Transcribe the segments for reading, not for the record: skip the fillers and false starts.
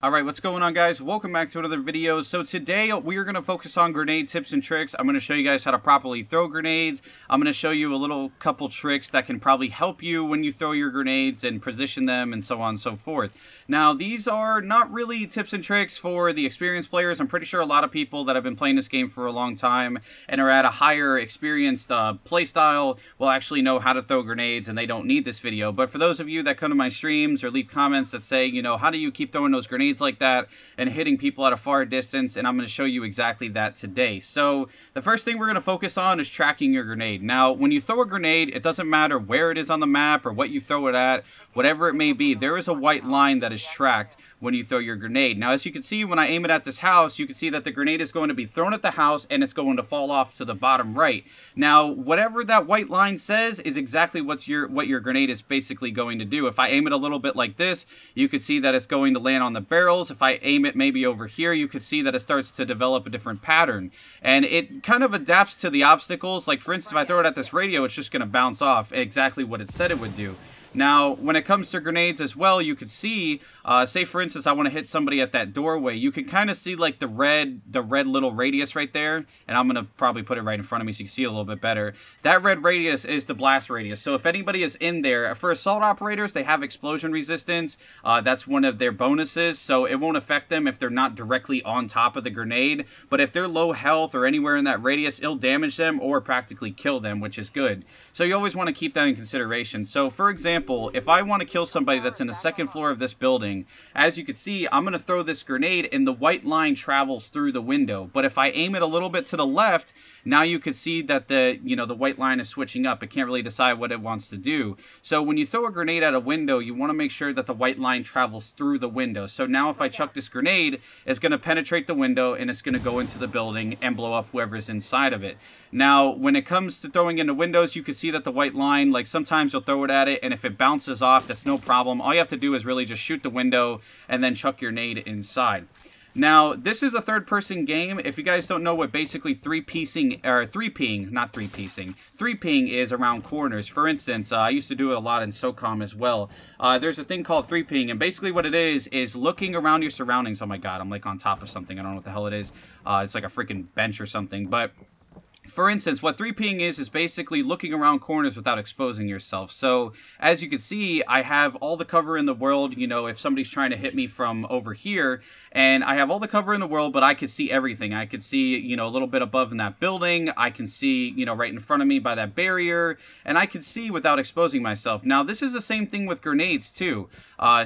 Alright, what's going on, guys? Welcome back to another video. So today we are going to focus on grenade tips and tricks. I'm going to show you guys how to properly throw grenades. I'm going to show you a couple tricks that can probably help you when you throw your grenades and position them and so on and so forth. Now, these are not really tips and tricks for the experienced players. I'm pretty sure a lot of people that have been playing this game for a long time and are at a higher experienced play style will actually know how to throw grenades and they don't need this video. But for those of you that come to my streams or leave comments that say, you know, how do you keep throwing those grenades like that and hitting people at a far distance, and I'm going to show you exactly that today. So the first thing we're going to focus on is tracking your grenade. Now, when you throw a grenade, it doesn't matter where it is on the map or what you throw it at, whatever it may be, there is a white line that is tracked when you throw your grenade. Now, as you can see, when I aim it at this house, you can see that the grenade is going to be thrown at the house and it's going to fall off to the bottom right. Now, whatever that white line says is exactly what your grenade is basically going to do. If I aim it a little bit like this, you could see that it's going to land on the barrels. If I aim it maybe over here, you could see that it starts to develop a different pattern. And it kind of adapts to the obstacles. Like, for instance, if I throw it at this radio, it's just going to bounce off exactly what it said it would do. Now, when it comes to grenades as well, you could see, say for instance, I want to hit somebody at that doorway. You can kind of see like the red little radius right there, and I'm going to probably put it right in front of me so you can see it a little bit better. That red radius is the blast radius. So if anybody is in there, for assault operators, they have explosion resistance. That's one of their bonuses, so it won't affect them if they're not directly on top of the grenade. But if they're low health or anywhere in that radius, it'll damage them or practically kill them, which is good. So you always want to keep that in consideration. So for example, if I want to kill somebody that's in the second floor of this building, as you can see, I'm going to throw this grenade and the white line travels through the window. But if I aim it a little bit to the left, now you can see that the white line is switching up. It can't really decide what it wants to do. So when you throw a grenade at a window, you want to make sure that the white line travels through the window. So now if I chuck this grenade, it's going to penetrate the window and it's going to go into the building and blow up whoever's inside of it. Now, when it comes to throwing into windows, you can see that the white line, like sometimes you'll throw it at it, and if it bounces off, that's no problem. All you have to do is really just shoot the window and then chuck your nade inside. Now, this is a third-person game. If you guys don't know what basically 3-piecing is around corners. For instance, I used to do it a lot in SOCOM as well. There's a thing called 3-peeing, and basically what it is looking around your surroundings. Oh my god, I'm like on top of something. I don't know what the hell it is. It's like a freaking bench or something, but for instance, what 3-peeing is basically looking around corners without exposing yourself. So, as you can see, I have all the cover in the world, you know, if somebody's trying to hit me from over here, and I have all the cover in the world, but I can see everything. I can see, you know, a little bit above in that building. I can see, you know, right in front of me by that barrier, and I can see without exposing myself. Now, this is the same thing with grenades, too.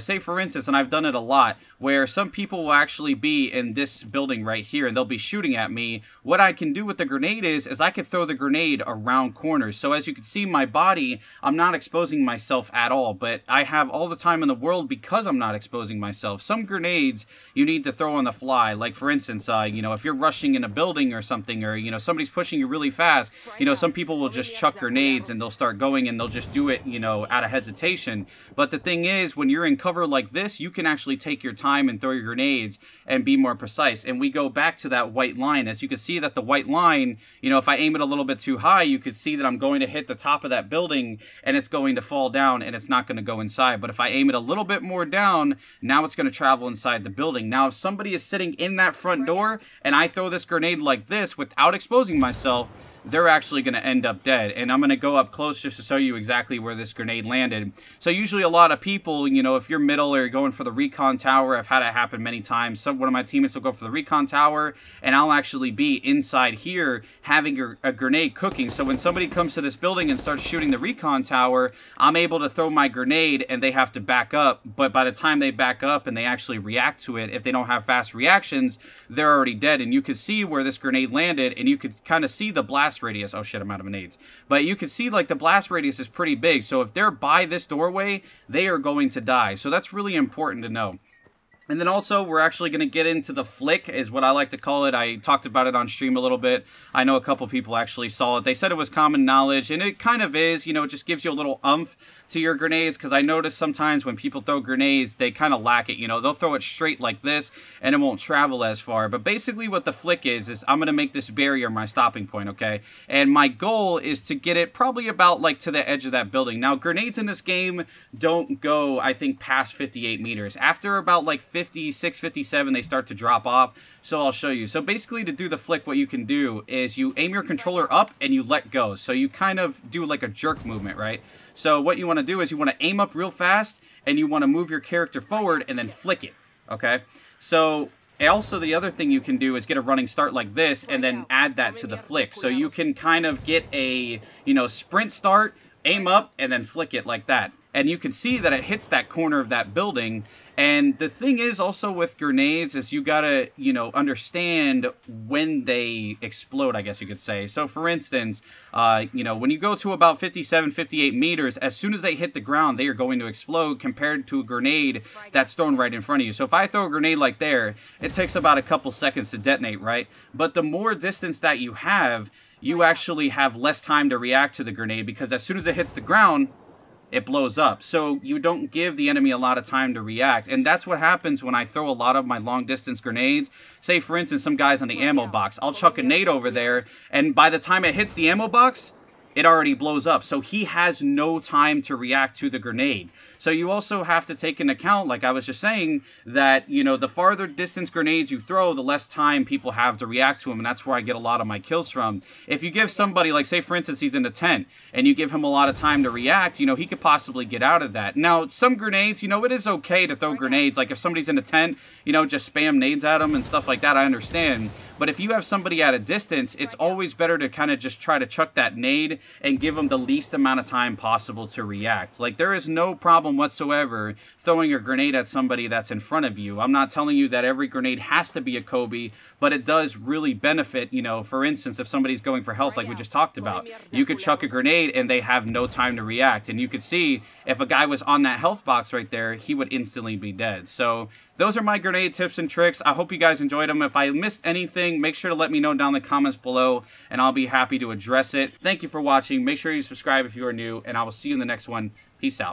Say, for instance, and I've done it a lot, where some people will actually be in this building right here, and they'll be shooting at me. What I can do with the grenade is I can throw the grenade around corners. So as you can see, my body, I'm not exposing myself at all, but I have all the time in the world because I'm not exposing myself. Some grenades you need to throw on the fly. Like, for instance, you know, if you're rushing in a building or something, or, you know, somebody's pushing you really fast, you know, some people will just chuck grenades and they'll start going and they'll just do it, you know, out of hesitation. But the thing is, when you're in cover like this, you can actually take your time and throw your grenades and be more precise. And we go back to that white line. As you can see that the white line, you know, if I aim it a little bit too high, you could see that I'm going to hit the top of that building and it's going to fall down and it's not going to go inside. But if I aim it a little bit more down, now it's going to travel inside the building. Now, if somebody is sitting in that front door and I throw this grenade like this without exposing myself, they're actually going to end up dead. And I'm going to go up close just to show you exactly where this grenade landed. So usually a lot of people, you know, if you're middle or you're going for the recon tower, I've had it happen many times. One of my teammates will go for the recon tower, and I'll actually be inside here having a grenade cooking. So when somebody comes to this building and starts shooting the recon tower, I'm able to throw my grenade and they have to back up. But by the time they back up and they actually react to it, if they don't have fast reactions, they're already dead. And you can see where this grenade landed, and you could kind of see the blast radius. Oh shit, I'm out of nades. But you can see like the blast radius is pretty big. So if they're by this doorway, they are going to die. So that's really important to know. And then also, we're actually going to get into the flick, is what I like to call it. I talked about it on stream a little bit. I know a couple people actually saw it. They said it was common knowledge, and it kind of is. You know, it just gives you a little oomph to your grenades, because I notice sometimes when people throw grenades, they kind of lack it. You know, they'll throw it straight like this, and it won't travel as far. But basically what the flick is I'm going to make this barrier my stopping point, okay? And my goal is to get it probably about, like, to the edge of that building. Now, grenades in this game don't go, I think, past 58 meters. After about, like, 56, 57, they start to drop off. So I'll show you. So basically, to do the flick, what you can do is you aim your controller up and you let go. So you kind of do like a jerk movement, right? So what you want to do is you want to aim up real fast and you want to move your character forward and then flick it, okay? So also the other thing you can do is get a running start like this and then add that to the flick. So you can kind of get a, you know, sprint start, aim up, and then flick it like that. And you can see that it hits that corner of that building. And the thing is also with grenades is you gotta, you know, understand when they explode, I guess you could say. So for instance, you know, when you go to about 57, 58 meters, as soon as they hit the ground, they are going to explode compared to a grenade that's thrown right in front of you. So if I throw a grenade like there, it takes about a couple seconds to detonate, right? But the more distance that you have, you actually have less time to react to the grenade because as soon as it hits the ground, it blows up. So you don't give the enemy a lot of time to react. And that's what happens when I throw a lot of my long distance grenades. Say for instance, some guys on the ammo box, I'll chuck a nade over there and by the time it hits the ammo box, it already blows up. So he has no time to react to the grenade. So you also have to take into account, like I was just saying, that, you know, the farther distance grenades you throw, the less time people have to react to them, and that's where I get a lot of my kills from. If you give somebody, like say for instance, he's in a tent, and you give him a lot of time to react, you know, he could possibly get out of that. Now, some grenades, you know, it is okay to throw grenades. Like if somebody's in a tent, you know, just spam nades at them and stuff like that, I understand. But if you have somebody at a distance, it's always better to kind of just try to chuck that nade and give them the least amount of time possible to react. Like there is no problem whatsoever throwing a grenade at somebody that's in front of you. I'm not telling you that every grenade has to be a Kobe, but it does really benefit, you know, for instance, if somebody's going for health like we just talked about, you could chuck a grenade and they have no time to react. And you could see if a guy was on that health box right there, he would instantly be dead. So those are my grenade tips and tricks. I hope you guys enjoyed them. If I missed anything, make sure to let me know down in the comments below, and I'll be happy to address it. Thank you for watching. Make sure you subscribe if you are new, and I will see you in the next one. Peace out.